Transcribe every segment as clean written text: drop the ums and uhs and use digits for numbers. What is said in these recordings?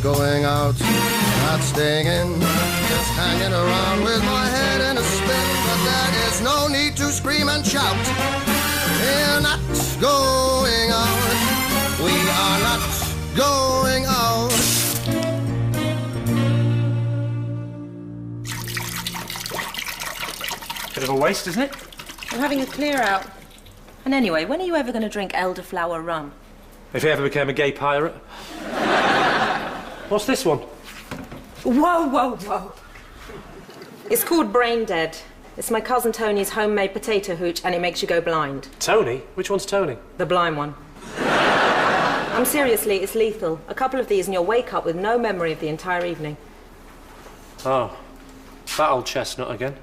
going out, not staying in, just hanging around with my head in a spin. But there is no need to scream and shout. We're not going out. We are not going out. Bit of a waste, isn't it? I'm having a clear out. And anyway, when are you ever going to drink elderflower rum? If he ever became a gay pirate. What's this one? Whoa, whoa, whoa. It's called Brain Dead. It's my cousin Tony's homemade potato hooch, and it makes you go blind. Tony? Which one's Tony? The blind one. Seriously, it's lethal. A couple of these and you'll wake up with no memory of the entire evening. Oh, that old chestnut again.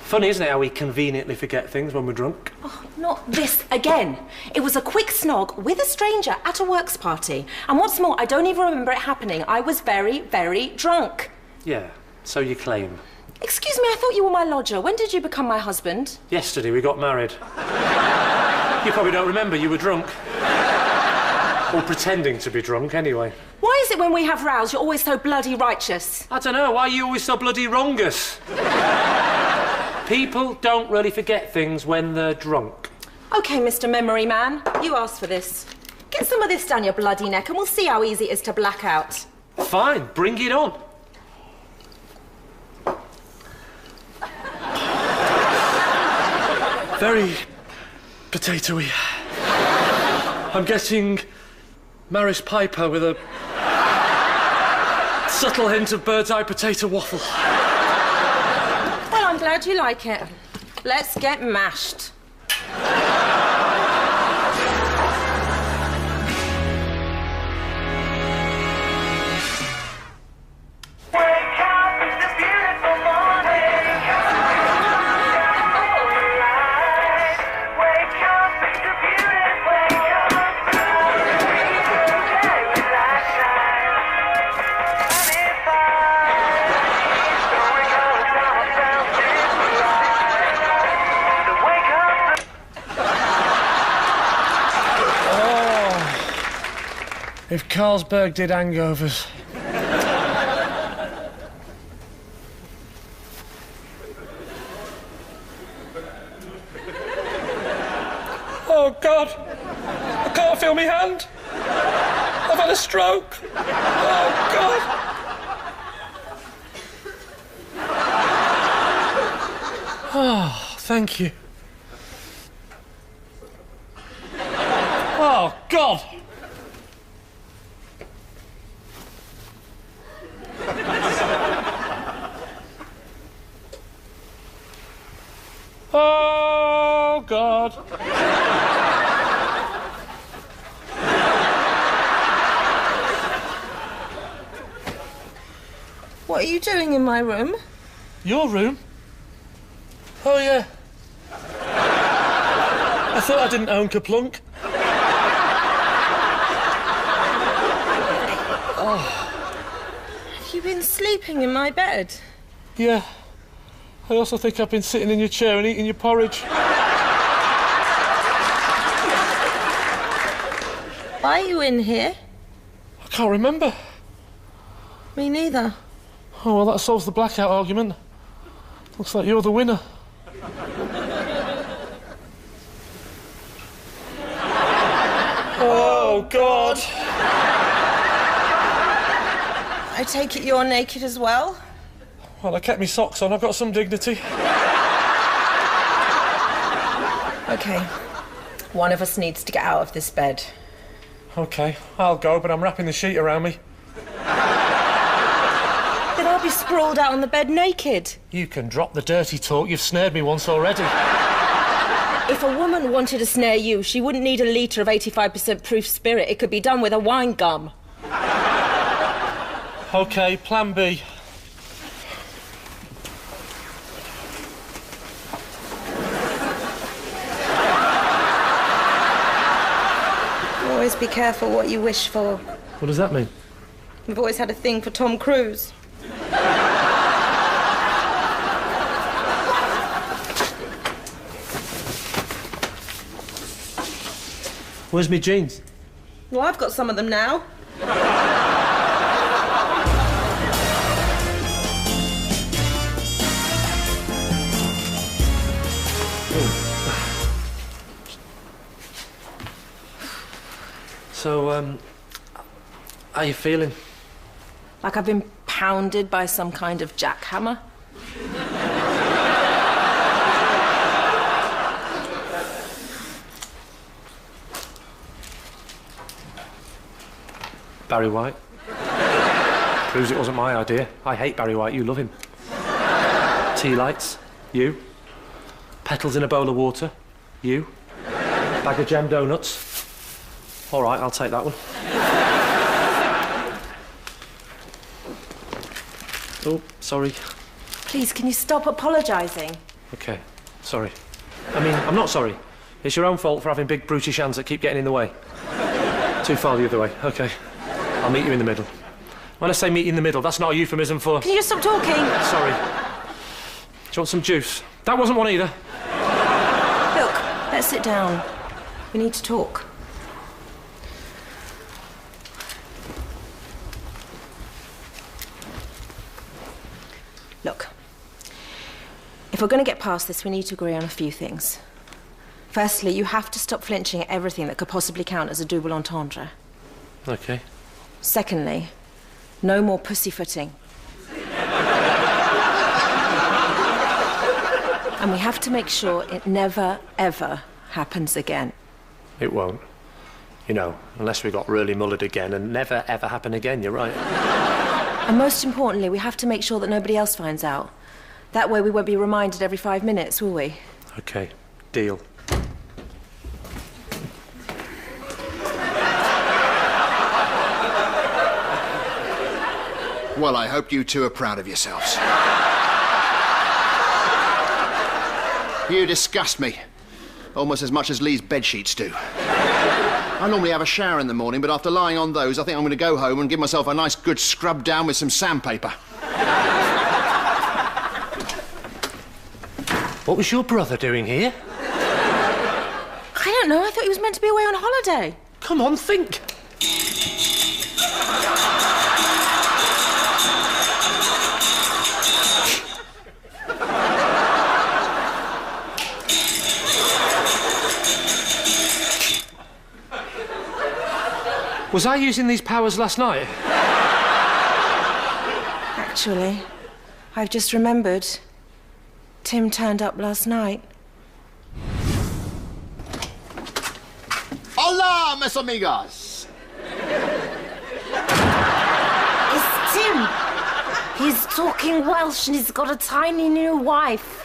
Funny, isn't it, how we conveniently forget things when we're drunk? Oh, not this again. It was a quick snog with a stranger at a works party. And what's more, I don't even remember it happening. I was very, very drunk. Yeah, so you claim. Excuse me, I thought you were my lodger. When did you become my husband? Yesterday we got married. You probably don't remember, you were drunk. Or pretending to be drunk, anyway. Why is it when we have rows you're always so bloody righteous? I don't know, why are you always so bloody wrongus? People don't really forget things when they're drunk. OK, Mr. Memory Man, you asked for this. Get some of this down your bloody neck and we'll see how easy it is to black out. Fine, bring it on. Very potatoey. I'm getting Maris Piper with a subtle hint of bird's eye potato waffle. Well, I'm glad you like it. Let's get mashed. If Carlsberg did hangovers. Oh, God. I can't feel my hand. I've had a stroke. Oh, God. Oh, thank you. Oh, God. Oh, God. What are you doing in my room? Your room? Oh, yeah. I thought I didn't own Kaplunk. Have you been sleeping in my bed? Yeah. I also think I've been sitting in your chair and eating your porridge. Why are you in here? I can't remember. Me neither. Oh, well, that solves the blackout argument. Looks like you're the winner. Oh, God. I take it you're naked as well? Well, I kept my socks on. I've got some dignity. OK. One of us needs to get out of this bed. OK, I'll go, but I'm wrapping the sheet around me. Then I'll be sprawled out on the bed naked. You can drop the dirty talk. You've snared me once already. If a woman wanted to snare you, she wouldn't need a litre of 85% proof spirit. It could be done with a wine gum. OK, plan B. Always be careful what you wish for. What does that mean? We've always had a thing for Tom Cruise. Where's me jeans? Well, I've got some of them now. So, how you feeling? Like I've been pounded by some kind of jackhammer. Barry White. Proves it wasn't my idea. I hate Barry White, you love him. Tea lights, you. Petals in a bowl of water, you. Bag of jam donuts. All right, I'll take that one. Oh, sorry. Please, can you stop apologising? OK, sorry. I mean, I'm not sorry. It's your own fault for having big brutish hands that keep getting in the way. Too far the other way, OK. I'll meet you in the middle. When I say meet you in the middle, that's not a euphemism for... Can you stop talking? Sorry. Do you want some juice? That wasn't one either. Look, let's sit down. We need to talk. Look, if we're going to get past this, we need to agree on a few things. Firstly, you have to stop flinching at everything that could possibly count as a double entendre. OK. Secondly, no more pussyfooting. And we have to make sure it never, ever happens again. It won't. You know, unless we got really mullered again and never, ever happen again, you're right. And most importantly, we have to make sure that nobody else finds out. That way we won't be reminded every 5 minutes, will we? OK, deal. Well, I hope you two are proud of yourselves. You disgust me. Almost as much as Lee's bedsheets do. I normally have a shower in the morning, but after lying on those, I think I'm going to go home and give myself a nice good scrub down with some sandpaper. What was your brother doing here? I don't know. I thought he was meant to be away on holiday. Come on, think. Was I using these powers last night? Actually, I've just remembered. Tim turned up last night. Hola, mis amigas! It's Tim. He's talking Welsh and he's got a tiny new wife.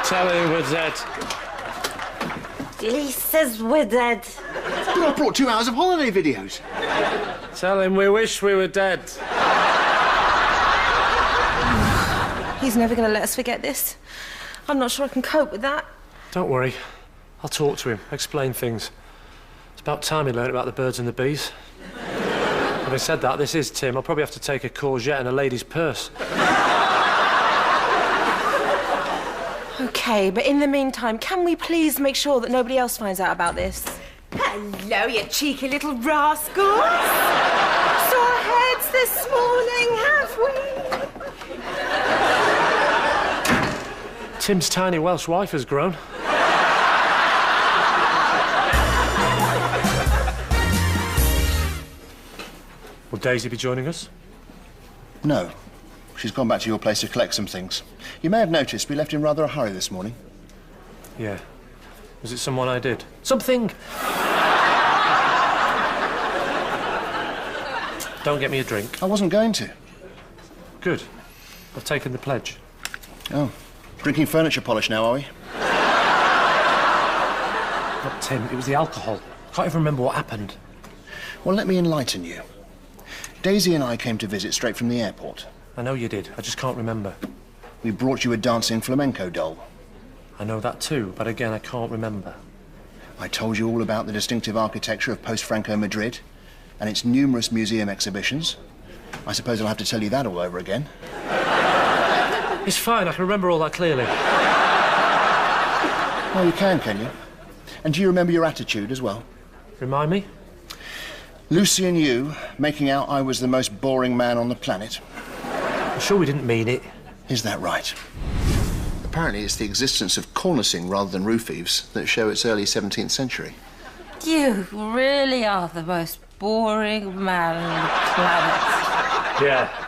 Tell him we're dead. Lee says we're dead. But I brought 2 hours of holiday videos. Tell him we wish we were dead. He's never going to let us forget this. I'm not sure I can cope with that. Don't worry. I'll talk to him, explain things. It's about time he learned about the birds and the bees. Having said that, this is Tim. I'll probably have to take a courgette and a lady's purse. OK, but in the meantime, can we please make sure that nobody else finds out about this? Hello, you cheeky little rascals. Sore heads this morning, have we? Tim's tiny Welsh wife has grown. Will Daisy be joining us? No. She's gone back to your place to collect some things. You may have noticed we left in rather a hurry this morning. Yeah. Was it someone I did? Something! Don't get me a drink. I wasn't going to. Good. I've taken the pledge. Oh. Drinking furniture polish now, are we? Not Tim, it was the alcohol. Can't even remember what happened. Well, let me enlighten you. Daisy and I came to visit straight from the airport. I know you did, I just can't remember. We brought you a dancing flamenco doll. I know that too, but again, I can't remember. I told you all about the distinctive architecture of post-Franco Madrid and its numerous museum exhibitions. I suppose I'll have to tell you that all over again. It's fine, I can remember all that clearly. Well, you can you? And do you remember your attitude as well? Remind me? Lucy and you making out I was the most boring man on the planet. I'm sure we didn't mean it. Is that right? Apparently it's the existence of cornicing rather than roof eaves that show its early 17th century. You really are the most boring man on the planet. Yeah.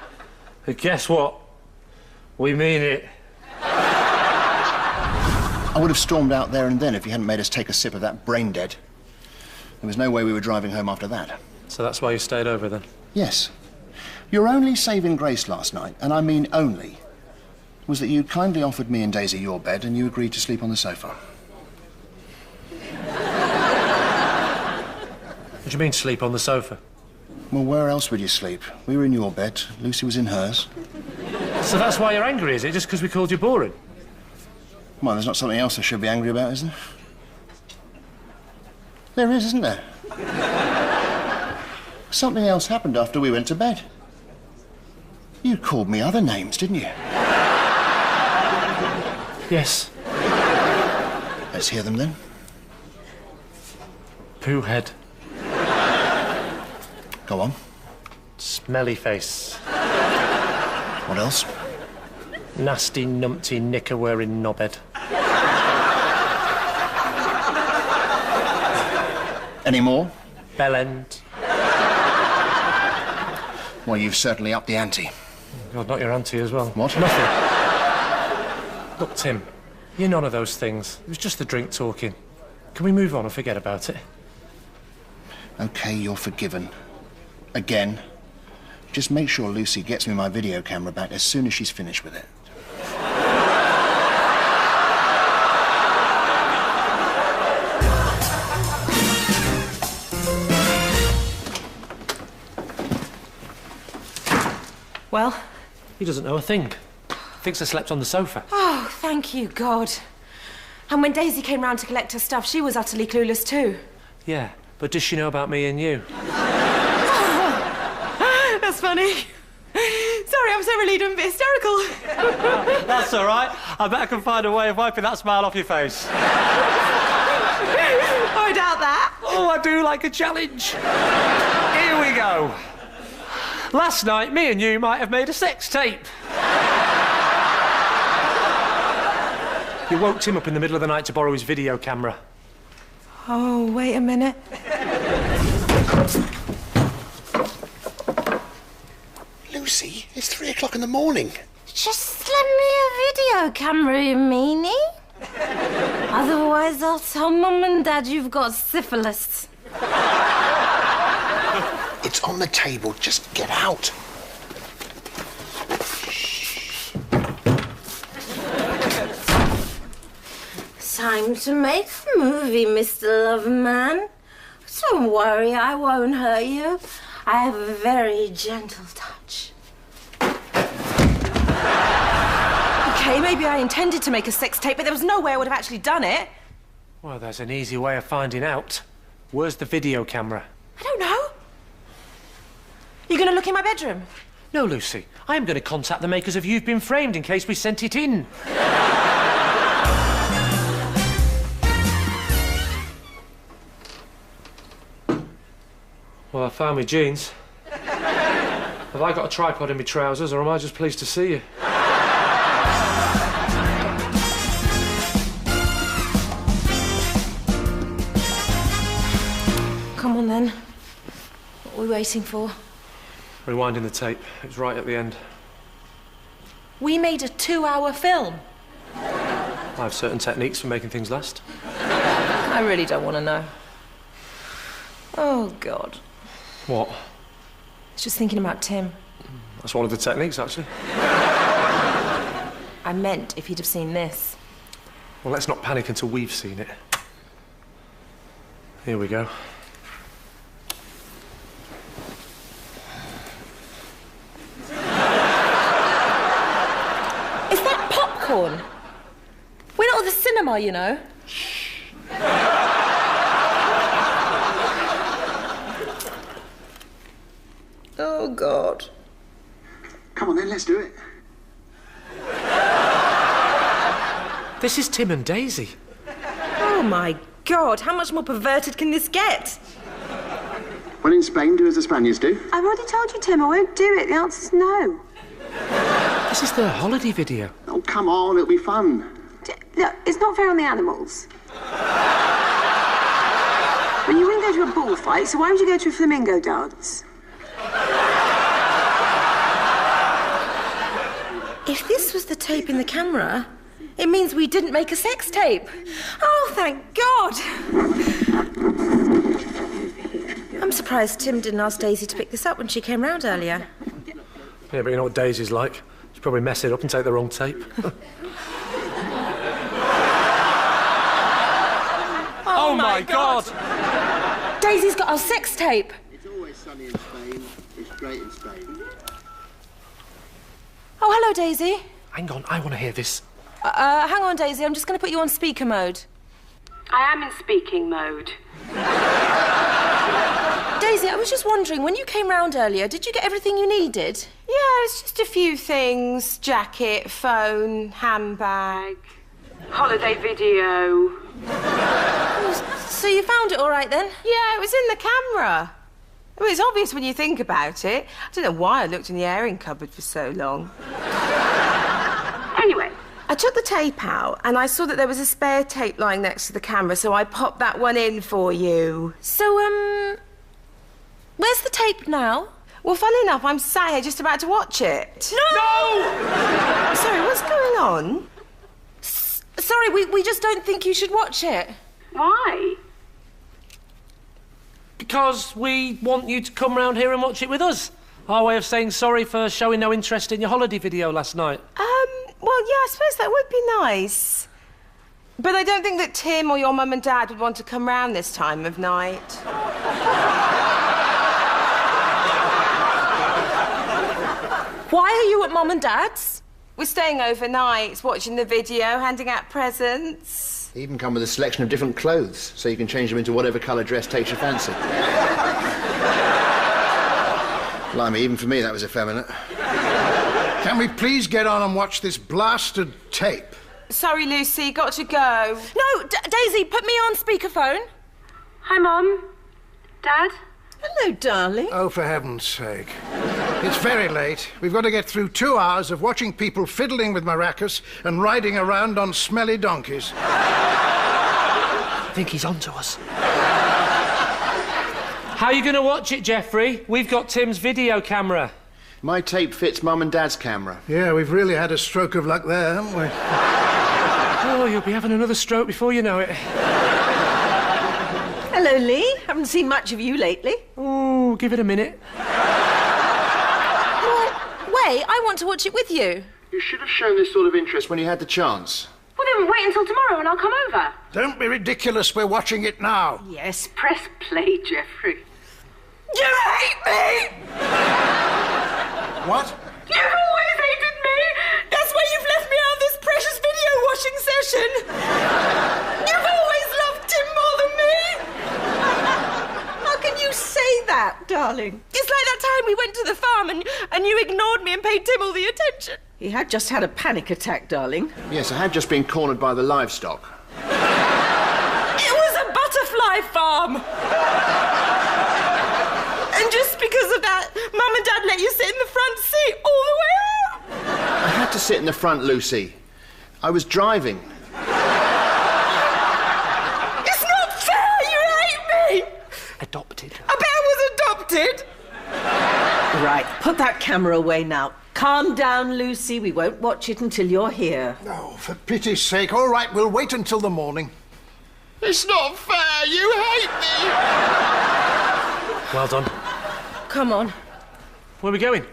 But guess what? We mean it. I would have stormed out there and then if you hadn't made us take a sip of that brain dead. There was no way we were driving home after that. So that's why you stayed over then? Yes. Your only saving grace last night, and I mean only, was that you kindly offered me and Daisy your bed and you agreed to sleep on the sofa. What do you mean, sleep on the sofa? Well, where else would you sleep? We were in your bed, Lucy was in hers. So that's why you're angry, is it? Just because we called you boring? Well, there's not something else I should be angry about, is there? There is, isn't there? Something else happened after we went to bed. You called me other names, didn't you? Yes. Let's hear them then. Poo head. Go on. Smelly face. What else? Nasty, numpty, knicker-wearing knobhead. Any more? Bellend. Well, you've certainly upped the ante. God, not your auntie as well. What? Nothing. Look, Tim, you're none of those things. It was just the drink talking. Can we move on and forget about it? OK, you're forgiven. Again. Just make sure Lucy gets me my video camera back as soon as she's finished with it. Well? He doesn't know a thing. Thinks I slept on the sofa. Oh, thank you, God. And when Daisy came round to collect her stuff, she was utterly clueless too. Yeah, but does she know about me and you? That's funny. Sorry, I'm so relieved I'm a bit hysterical. That's all right. I bet I can find a way of wiping that smile off your face. I doubt that. Oh, I do like a challenge. Here we go. Last night, me and you might have made a sex tape. You woke Tim up in the middle of the night to borrow his video camera. Oh, wait a minute. Lucy, it's 3 o'clock in the morning. Just lend me a video camera, you meanie. Otherwise, I'll tell Mum and Dad you've got syphilis. It's on the table. Just get out. Time to make a movie, Mr. Loverman. Don't worry, I won't hurt you. I have a very gentle touch. Okay, maybe I intended to make a sex tape, but there was no way I would have actually done it. Well, there's an easy way of finding out. Where's the video camera? I don't know. You going to look in my bedroom? No, Lucy. I am going to contact the makers of You've Been Framed in case we sent it in. Well, I found my jeans. Have I got a tripod in my trousers, or am I just pleased to see you? Come on, then. What are we waiting for? Rewinding the tape. It was right at the end. We made a 2-hour film. I have certain techniques for making things last. I really don't want to know. Oh, God. What? I was just thinking about Tim. That's one of the techniques, actually. I meant if he'd have seen this. Well, let's not panic until we've seen it. Here we go. Is that popcorn? We're not at the cinema, you know. Oh, God. Come on then, let's do it. This is Tim and Daisy. Oh, my God. How much more perverted can this get? Well, in Spain, do as the Spaniards do. I've already told you, Tim, I won't do it. The answer's no. This is their holiday video. Oh, come on, it'll be fun. Look, it's not fair on the animals. When you to a bullfight, so why would you go to a flamingo dance? If this was the tape in the camera, it means we didn't make a sex tape. Oh, thank God. I'm surprised Tim didn't ask Daisy to pick this up when she came round earlier. Yeah, but you know what Daisy's like. She'll probably mess it up and take the wrong tape. Oh, my God! Daisy's got our sex tape. It's always sunny in Spain. It's great in Spain. Oh, hello, Daisy. Hang on, I want to hear this. Hang on, Daisy. I'm just going to put you on speaker mode. I am in speaking mode. Daisy, I was just wondering, when you came round earlier, did you get everything you needed? Yeah, it's just a few things. Jacket, phone, handbag. Holiday video. So you found it all right, then? Yeah, it was in the camera. Well, it's obvious when you think about it. I don't know why I looked in the airing cupboard for so long. Anyway, I took the tape out and I saw that there was a spare tape lying next to the camera, so I popped that one in for you. So, where's the tape now? Well, funny enough, I'm sat here just about to watch it. No! Sorry, what's going on? Sorry, we just don't think you should watch it. why? Because we want you to come round here and watch it with us. Our way of saying sorry for showing no interest in your holiday video last night. Well, yeah, I suppose that would be nice. But I don't think that Tim or your mum and dad would want to come round this time of night. Why are you at Mum and Dad's? We're staying overnight, watching the video, handing out presents. They even come with a selection of different clothes, so you can change them into whatever colour dress takes your fancy. Blimey, even for me that was effeminate. Can we please get on and watch this blasted tape? Sorry, Lucy, got to go. No, Daisy, put me on speakerphone. Hi, Mum. Dad? Hello, darling. Oh, for heaven's sake. It's very late. We've got to get through 2 hours of watching people fiddling with maracas and riding around on smelly donkeys. I think he's on to us. How are you going to watch it, Jeffrey? We've got Tim's video camera. My tape fits Mum and Dad's camera. Yeah, we've really had a stroke of luck there, haven't we? Oh, you'll be having another stroke before you know it. Hello, Lee. Haven't seen much of you lately. Oh, give it a minute. Well, wait, I want to watch it with you. You should have shown this sort of interest when you had the chance. Well, then wait until tomorrow and I'll come over. Don't be ridiculous, we're watching it now. Yes, press play, Jeffrey. You hate me! What? You've always hated me! That's why you've left me out of this precious video watching session! You've always loved Tim more than me! How can you say that, darling? It's like that time we went to the farm and you ignored me and paid Tim all the attention. He had just had a panic attack, darling. Yes, I had just been cornered by the livestock. It was a butterfly farm. And just because of that, Mum and Dad let you sit in the front seat all the way out. I had to sit in the front, Lucy. I was driving. It's not fair, you hate me. Adopted. I bet I was adopted. Right, put that camera away now. Calm down, Lucy. We won't watch it until you're here. Oh, for pity's sake. All right, we'll wait until the morning. It's not fair. You hate me. Well done. Come on. Where are we going?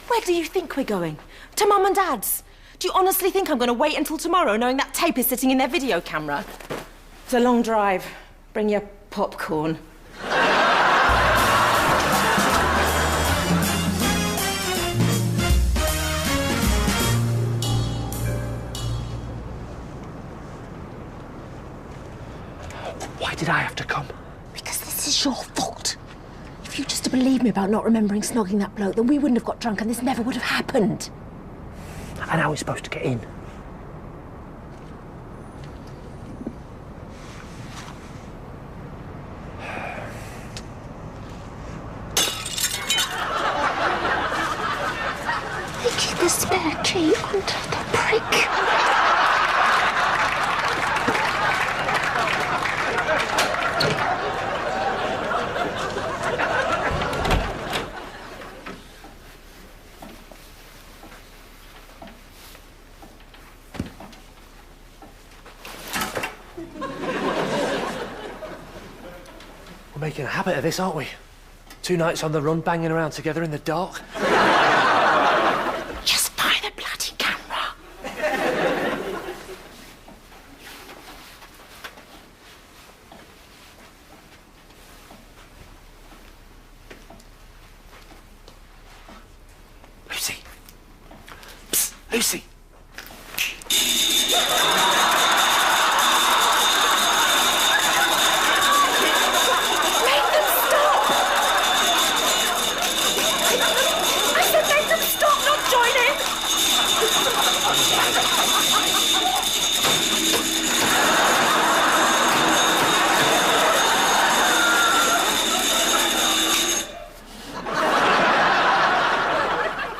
Where do you think we're going? To Mum and Dad's. Do you honestly think I'm going to wait until tomorrow knowing that tape is sitting in their video camera? It's a long drive. Bring your popcorn. Why did I have to come? Because this is your fault. If you just had believed me about not remembering snogging that bloke, then we wouldn't have got drunk and this never would have happened. And how are we supposed to get in? They keep a spare key under the brick. making a habit of this, aren't we? 2 nights on the run, banging around together in the dark. Just buy the bloody camera. Lucy. Psst, Lucy.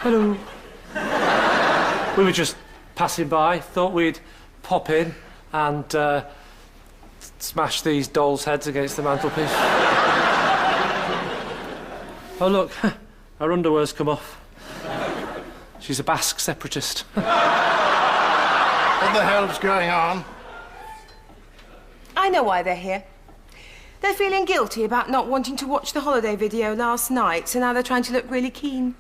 Hello. We were just passing by, thought we'd pop in and smash these dolls' heads against the mantelpiece. Oh, look, her underwear's come off. She's a Basque separatist. What the hell's going on? I know why they're here. They're feeling guilty about not wanting to watch the holiday video last night, so now they're trying to look really keen.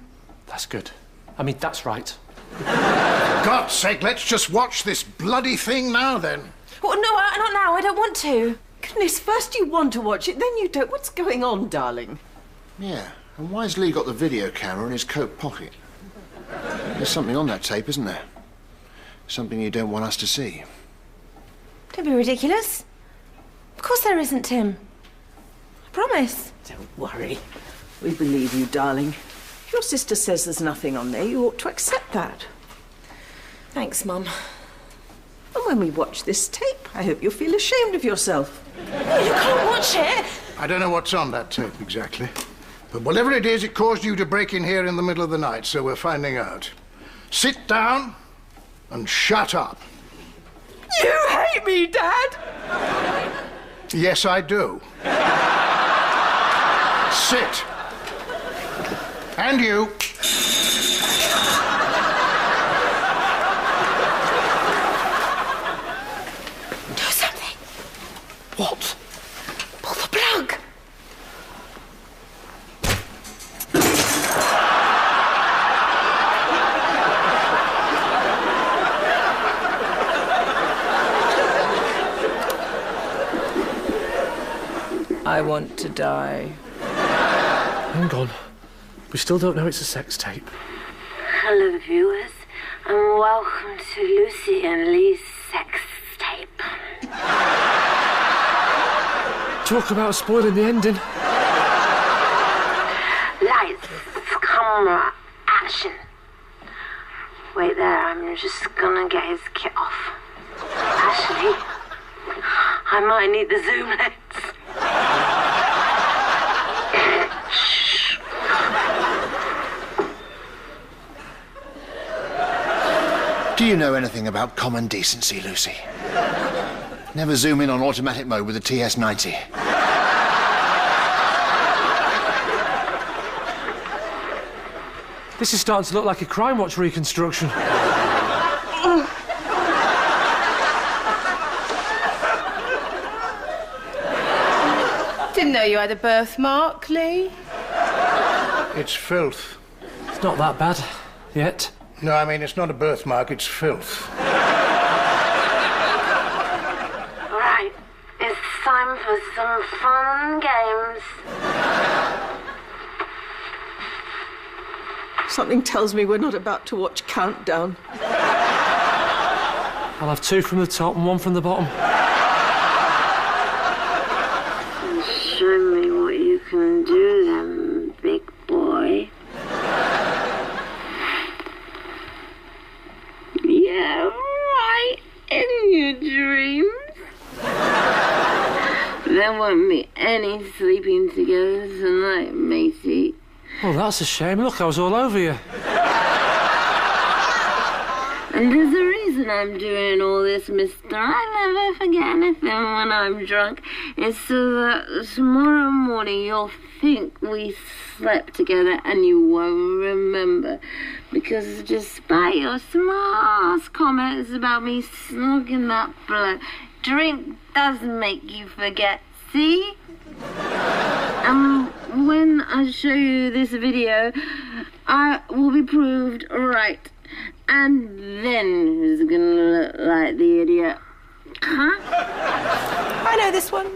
That's good. I mean, that's right. For God's sake, let's just watch this bloody thing now, then. Oh, no, not now. I don't want to. Goodness, first you want to watch it, then you don't. What's going on, darling? Yeah, and why's Lee got the video camera in his coat pocket? There's something on that tape, isn't there? Something you don't want us to see. Don't be ridiculous. Of course there isn't, Tim. I promise. Don't worry. We believe you, darling. If your sister says there's nothing on there, you ought to accept that. Thanks, Mum. And when we watch this tape, I hope you'll feel ashamed of yourself. Oh, you can't watch it. I don't know what's on that tape exactly. But whatever it is, it caused you to break in here in the middle of the night, so we're finding out. Sit down and shut up. You hate me, Dad! Yes, I do. Sit. And you. Do something. What? Pull the plug. I want to die. Hang on. We still don't know it's a sex tape. Hello, viewers, and welcome to Lucy and Lee's sex tape. Talk about spoiling the ending. Lights, camera, action. Wait there, I'm just gonna get his kit off. Actually, I might need the zoom lens. Do you know anything about common decency, Lucy? Never zoom in on automatic mode with the TS-90. This is starting to look like a Crime Watch reconstruction. Didn't know you had a birthmark, Lee. It's filth. It's not that bad yet. No, I mean, it's not a birthmark, it's filth. Right, it's time for some fun games. Something tells me we're not about to watch Countdown. I'll have 2 from the top and 1 from the bottom. Show me what you can do then, big boy. Yeah, right, in your dreams. There won't be any sleeping together tonight, matey. Oh, that's a shame. Look, I was all over you. And there's a reason I'm doing all this, mister. I never forget anything when I'm drunk. It's so that tomorrow morning you'll think we slept together and you won't remember. Because despite your smart comments about me snogging that bloke, drink does make you forget, see? When I show you this video, I will be proved right. And then who's gonna look like the idiot? Huh? I know this one.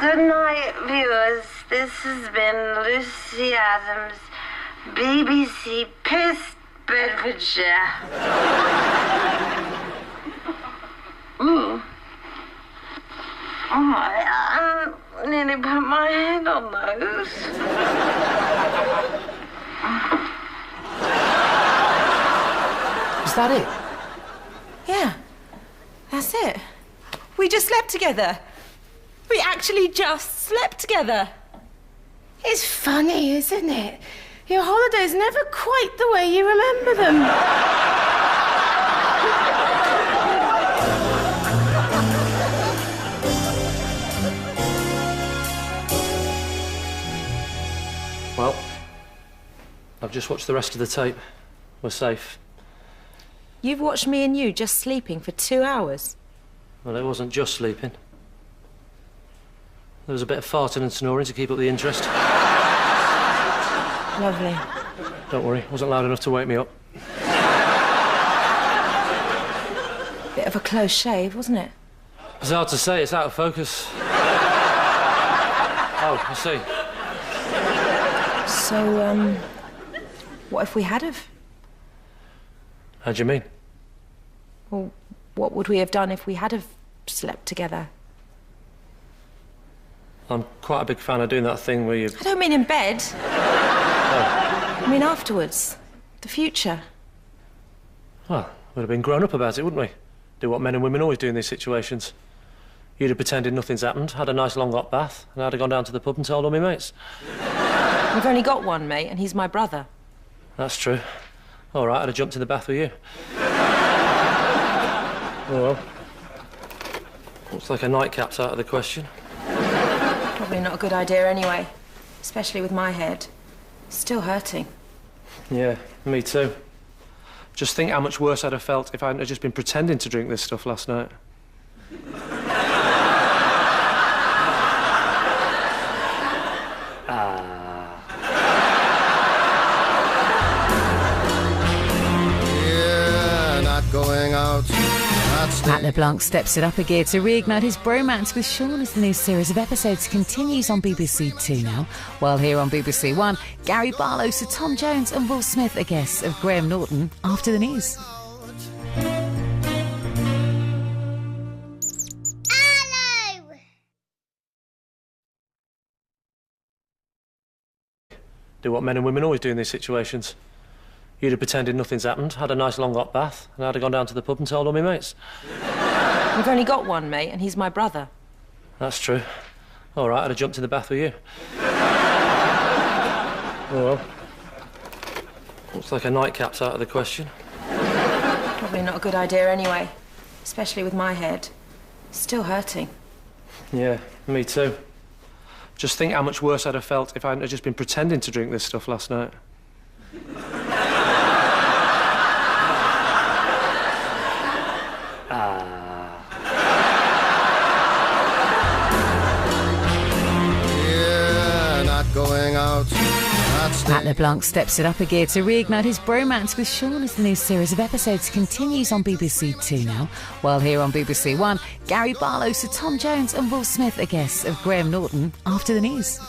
Good night, viewers. This has been Lucy Adams, BBC Pissed Bedfordshire. Ooh. Oh, I nearly put my head on those. Is that it? Yeah, that's it. We just slept together. We actually just slept together. It's funny, isn't it? Your holiday's never quite the way you remember them. Well, I've just watched the rest of the tape. We're safe. You've watched me and you just sleeping for 2 hours. Well, it wasn't just sleeping. There was a bit of farting and snoring to keep up the interest. Lovely. Don't worry, it wasn't loud enough to wake me up. Bit of a close shave, wasn't it? It's hard to say, it's out of focus. Oh, I see. So, what if we had have? How do you mean? Well, what would we have done if we had have slept together? I'm quite a big fan of doing that thing where you... I don't mean in bed. Oh. I mean afterwards. The future. Well, we'd have been grown up about it, wouldn't we? Do what men and women always do in these situations. You'd have pretended nothing's happened, had a nice long hot bath, and I'd have gone down to the pub and told all my mates. We've only got one mate, and he's my brother. That's true. All right, I'd have jumped in the bath with you. Oh, well. Looks like a nightcap's out of the question. Probably not a good idea anyway. Especially with my head. Still hurting. Yeah, me too. Just think how much worse I'd have felt if I hadn't have just been pretending to drink this stuff last night. Yeah, not going out. Matt LeBlanc steps it up a gear to reignite his bromance with Sean as the new series of episodes continues on BBC Two now. While here on BBC One, Gary Barlow, Sir Tom Jones and Will Smith are guests of Graham Norton after the news. Do what men and women always do in these situations. You'd have pretended nothing's happened, had a nice long hot bath, and I'd have gone down to the pub and told all my mates. We've only got one mate, and he's my brother. That's true. All right, I'd have jumped in the bath with you. Oh, well. Looks like a nightcap's out of the question. Probably not a good idea anyway. Especially with my head. Still hurting. Yeah, me too. Just think how much worse I'd have felt if I hadn't have just been pretending to drink this stuff last night. Yeah, not going out. Matt LeBlanc steps it up a gear to reignite his bromance with Sean as the new series of episodes continues on BBC Two now. While here on BBC One, Gary Barlow, Sir Tom Jones and Will Smith are guests of Graham Norton after the news.